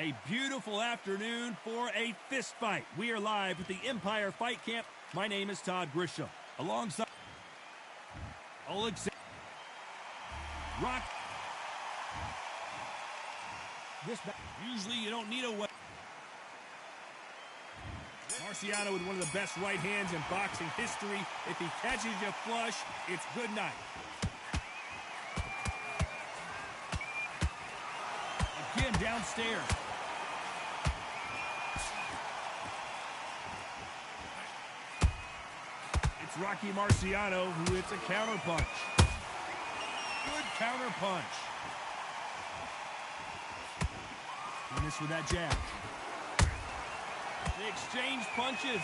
A beautiful afternoon for a fist fight. We are live at the Empire Fight Camp. My name is Todd Grisham. Alongside Alexander Rock. Usually you don't need a weapon. Marciano with one of the best right hands in boxing history. If he catches you flush, it's good night. Again, downstairs. It's Rocky Marciano who hits a counter punch. Good counter punch. And this with that jab. They exchange punches.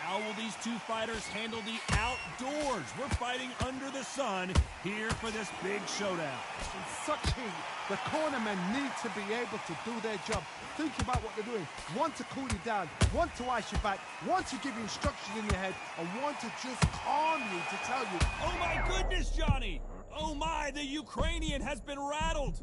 How will these two fighters handle the outdoors? We're fighting under the sun here for this big showdown. In such heat, the cornermen need to be able to do their job. Think about what they're doing. One to cool you down, one to ice you back, one to give you instructions in your head, and one to just calm you to tell you, oh my goodness, Johnny! Oh my, the Ukrainian has been rattled!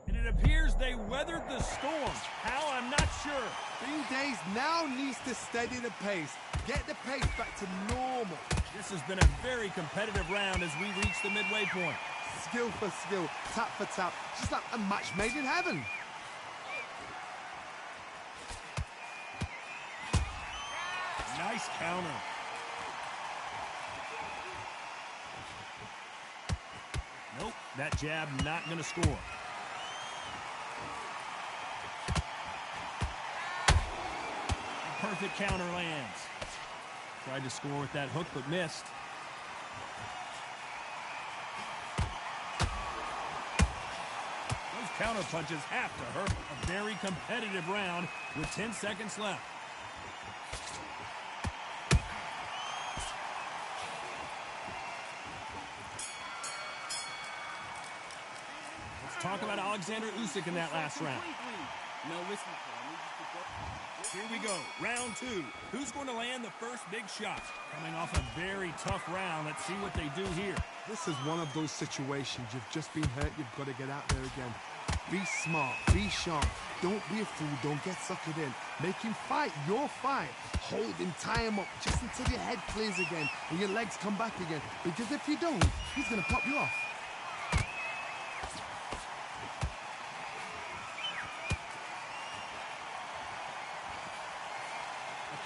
And it appears they weathered the storm. How, I'm not sure. Days now needs to steady the pace. Get the pace back to normal. This has been a very competitive round as we reach the midway point. Skill for skill, tap for tap, just like a match made in heaven. Nice counter. Nope, that jab not going to score. Perfect counter lands. Tried to score with that hook, but missed. Those counter punches have to hurt. A very competitive round with 10 seconds left. Let's talk about Alexander Usyk in that last round. No, listen. Here we go, round two. Who's going to land the first big shot? Coming off a very tough round. Let's see what they do here. This is one of those situations. You've just been hurt. You've got to get out there again. Be smart. Be sharp. Don't be a fool. Don't get suckered in. Make him fight your fight. Hold him, tie him up just until your head clears again and your legs come back again. Because if you don't, he's going to pop you off.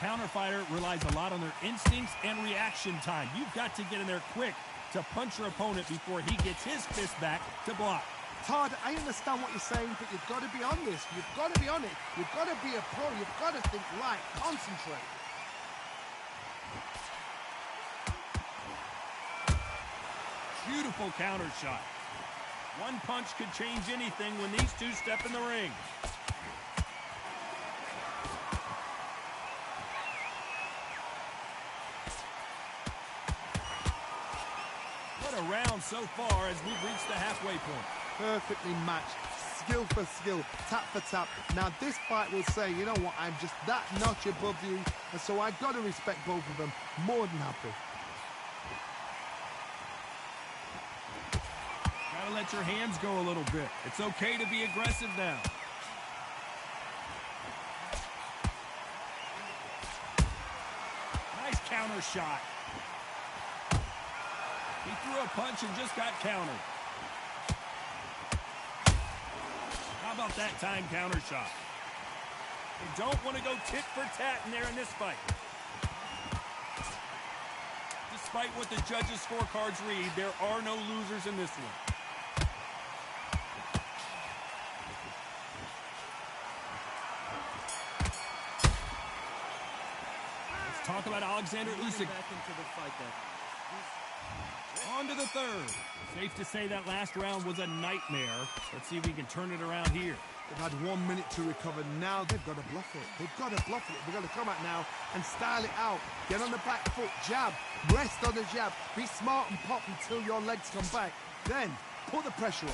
Counter fighter relies a lot on their instincts and reaction time. You've got to get in there quick to punch your opponent before he gets his fist back to block. Todd, I understand what you're saying, but you've got to be on this. You've got to be on it. You've got to be a pro. You've got to think right. Concentrate. Beautiful counter shot. One punch could change anything when these two step in the ring. Round so far as we've reached the halfway point. Perfectly matched, skill for skill, tap for tap. Now this fight will say, you know what, I'm just that notch above you, and so I've got to respect both of them. More than happy. Gotta let your hands go a little bit. It's okay to be aggressive now. Nice counter shot. He threw a punch and just got countered. How about that time counter shot? You don't want to go tit for tat in there in this fight. Despite what the judges' scorecards read, there are no losers in this one. Let's talk about Alexander Usyk. On to the third. Safe to say that last round was a nightmare. Let's see if we can turn it around here. They've had 1 minute to recover. Now they've got to bluff it. They've got to bluff it. They've got to come out now and style it out. Get on the back foot, jab, rest on the jab. Be smart and pop until your legs come back. Then put the pressure on.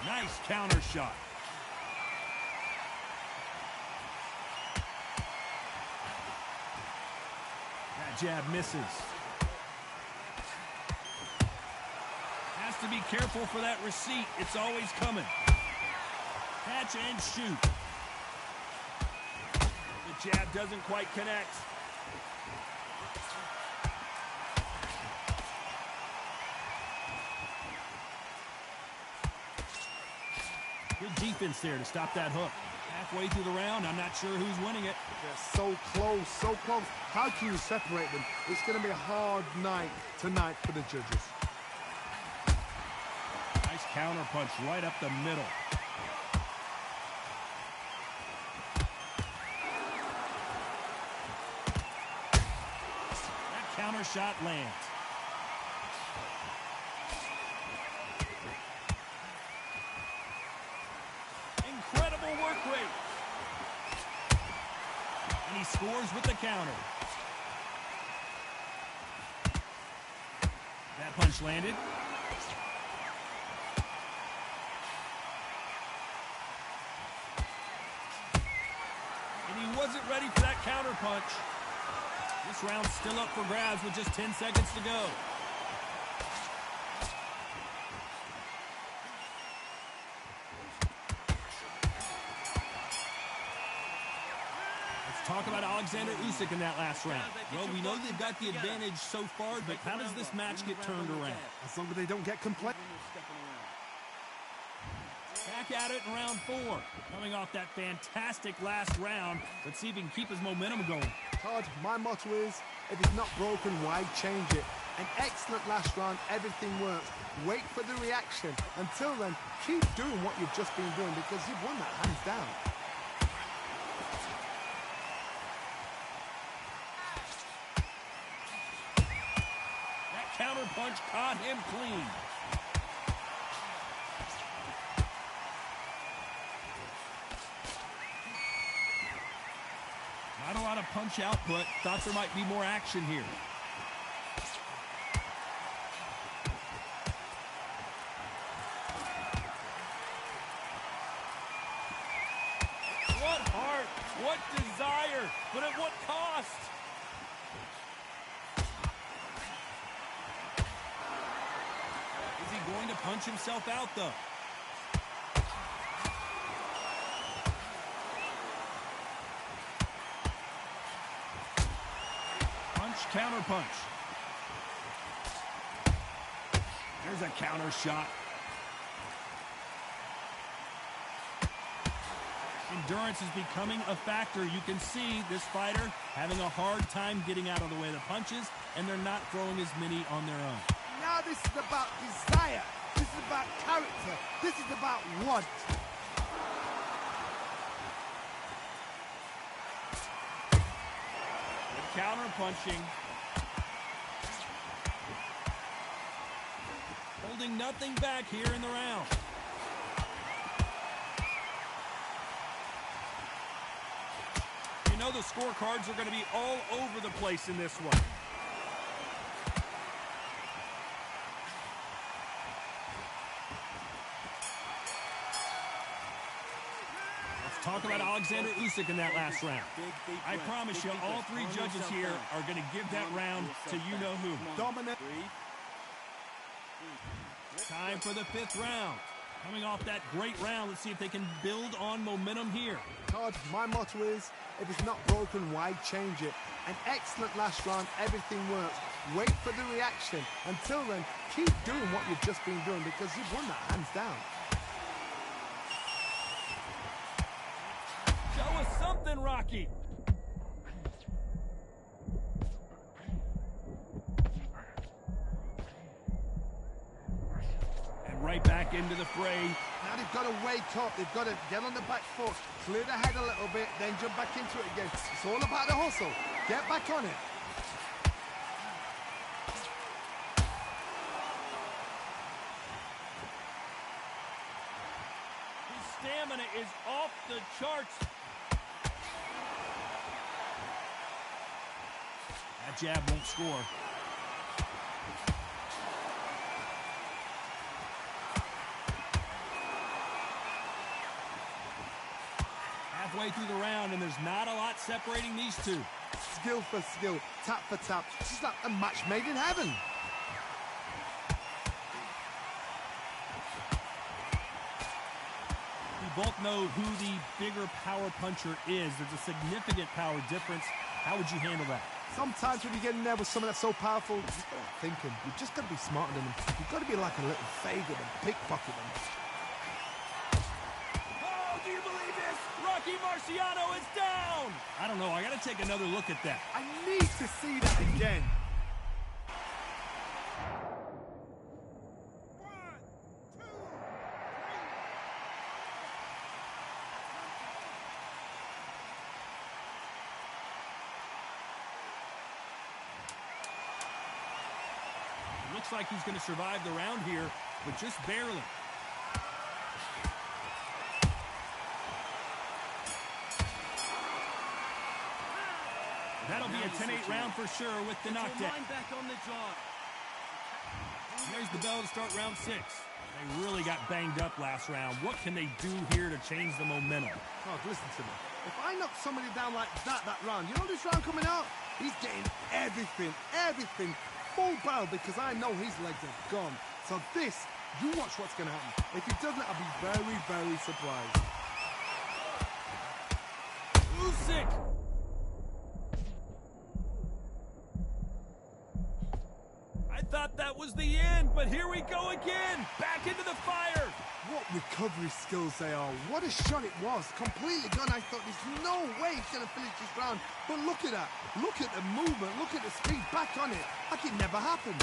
Nice counter shot. That jab misses. Has to be careful for that receipt. It's always coming. Catch and shoot. The jab doesn't quite connect. Good defense there to stop that hook. Halfway through the round, I'm not sure who's winning it. They're so close, so close. How can you separate them? It's going to be a hard night tonight for the judges. Nice counter punch right up the middle. That counter shot lands. Incredible work rate. And he scores with the counter. That punch landed. And he wasn't ready for that counter punch. This round's still up for grabs with just 10 seconds to go. Talk about Alexander Usyk in that last round. Well, we know they've got the advantage so far, but how does this match get turned around? As long as they don't get complacent. Back at it in round 4. Coming off that fantastic last round. Let's see if he can keep his momentum going. Todd, my motto is, if it's not broken, why change it? An excellent last round, everything works. Wait for the reaction. Until then, keep doing what you've just been doing because you've won that hands down. Counter punch caught him clean. Not a lot of punch output. Thought there might be more action here. What heart, what desire, but at what cost? Going to punch himself out, though. Punch, counter punch. There's a counter shot. Endurance is becoming a factor. You can see this fighter having a hard time getting out of the way of the punches, and they're not throwing as many on their own. Now this is about desire. This is about character. This is about want. Good counter punching. Holding nothing back here in the round. You know the scorecards are going to be all over the place in this one. Talk about Alexander Usyk in that last round. I promise you, all 3 judges here are going to give that round to you-know-who. Dominant. Time for the 5th round. Coming off that great round, let's see if they can build on momentum here. Todd, my motto is, if it's not broken, why change it? An excellent last round, everything works. Wait for the reaction. Until then, keep doing what you've just been doing because you've won that hands down. Show us something, Rocky. And right back into the fray. Now they've got to wake up. They've got to get on the back foot, clear the head a little bit, then jump back into it again. It's all about the hustle. Get back on it. His stamina is off the charts. That jab won't score. Halfway through the round, and there's not a lot separating these two. skill for skill, tap for tap. It's just like a match made in heaven. We both know who the bigger power puncher is. There's a significant power difference. How would you handle that? Sometimes when you get in there with someone that's so powerful, you've got to think him. You've just got to be smarter than him. You've got to be like a little faggot and pickpocket him. Oh, do you believe this? Rocky Marciano is down! I don't know. I got to take another look at that. I need to see that again. Looks like he's going to survive the round here, but just barely. That'll be a 10-8 round for sure with the knockdown. There's the bell to start round 6. They really got banged up last round. What can they do here to change the momentum? Oh, listen to me. If I knock somebody down like that round, you know this round coming out? He's getting everything. Full barrel because I know his legs are gone. So this, you watch what's going to happen. If he doesn't, I'll be very, very surprised. Usyk! I thought that was the end, but here we go again. Back into the fire. What recovery skills they are. What a shot it was. Completely gone. I thought there's no way he's going to finish this round. But look at that. Look at the movement. Look at the speed. Back on it. Like it never happened.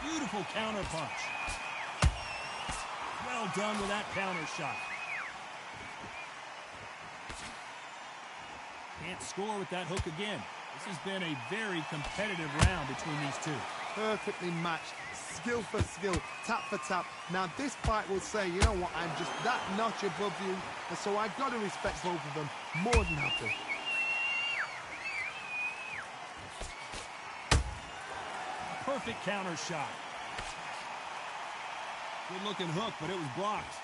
Beautiful counter punch. Well done with that counter shot. Can't score with that hook again. This has been a very competitive round between these two. Perfectly matched, skill for skill, tap for tap. Now this fight will say, you know what, I'm just that notch above you, and so I've got to respect both of them more than happy. Perfect counter shot. Good looking hook, but it was blocked.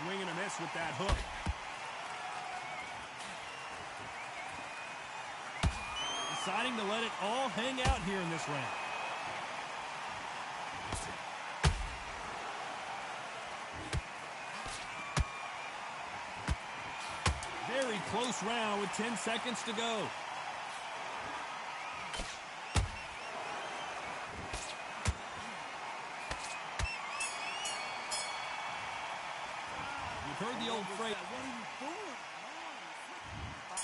Swing and a miss with that hook. Deciding to let it all hang out here in this round. Very close round with 10 seconds to go. Heard the old phrase.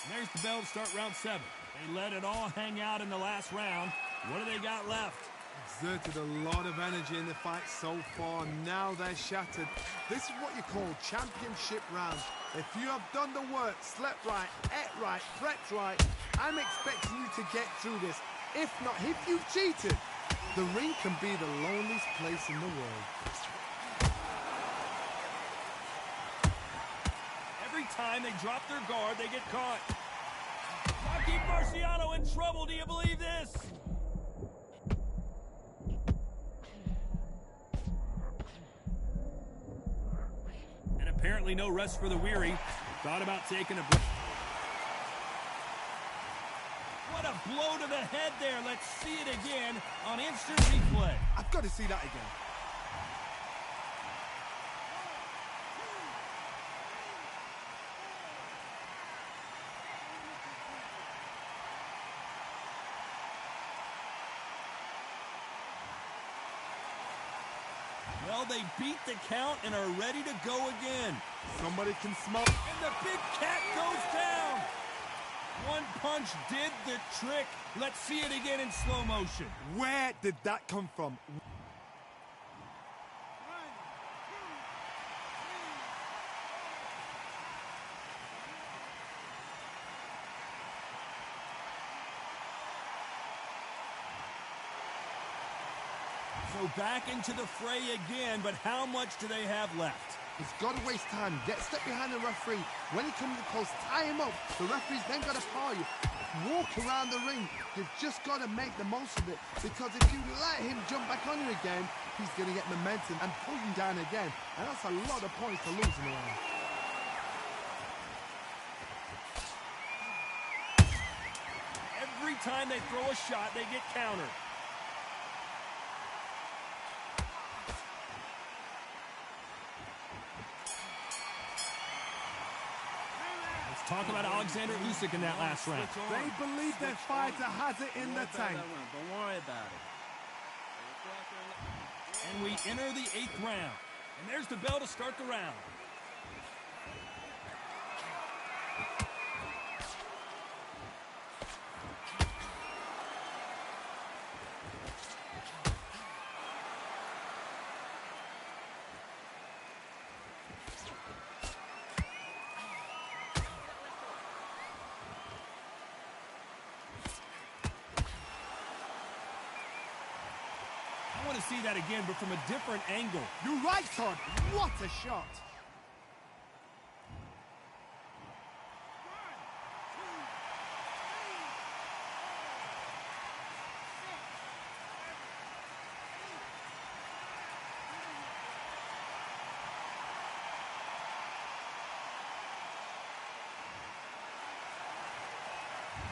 There's the bell to start round 7. They let it all hang out in the last round. What do they got left? Exerted a lot of energy in the fight so far. Now they're shattered. This is what you call championship round. If you have done the work, slept right, ate right, prepped right, I'm expecting you to get through this. If not, if you've cheated, the ring can be the loneliest place in the world. Time they drop their guard, they get caught. Rocky Marciano in trouble. Do you believe this? And apparently no rest for the weary. Thought about taking a break. What a blow to the head there. Let's see it again on instant replay. I've got to see that again. Well, they beat the count and are ready to go again. Somebody can smell. And the big cat goes down. One punch did the trick. Let's see it again in slow motion. Where did that come from? So back into the fray again, but how much do they have left? He's got to waste time. Get step behind the referee. When he comes close, tie him up. The referee's then got to power you. walk around the ring. You've just got to make the most of it, because if you let him jump back on you again, he's going to get momentum and pull you down again. And that's a lot of points to lose in a round. Every time they throw a shot, they get countered. Talk about Alexander Usyk in that last round. They believe their fighter has it in the tank. Don't worry about it. And we enter the 8th round. And there's the bell to start the round. I want to see that again, but from a different angle. You're right, Todd. What a shot.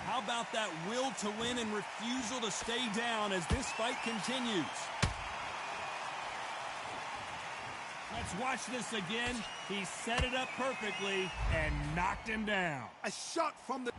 How about that will to win and refusal to stay down as this fight continues? Let's watch this again. He set it up perfectly and knocked him down. A shot from the...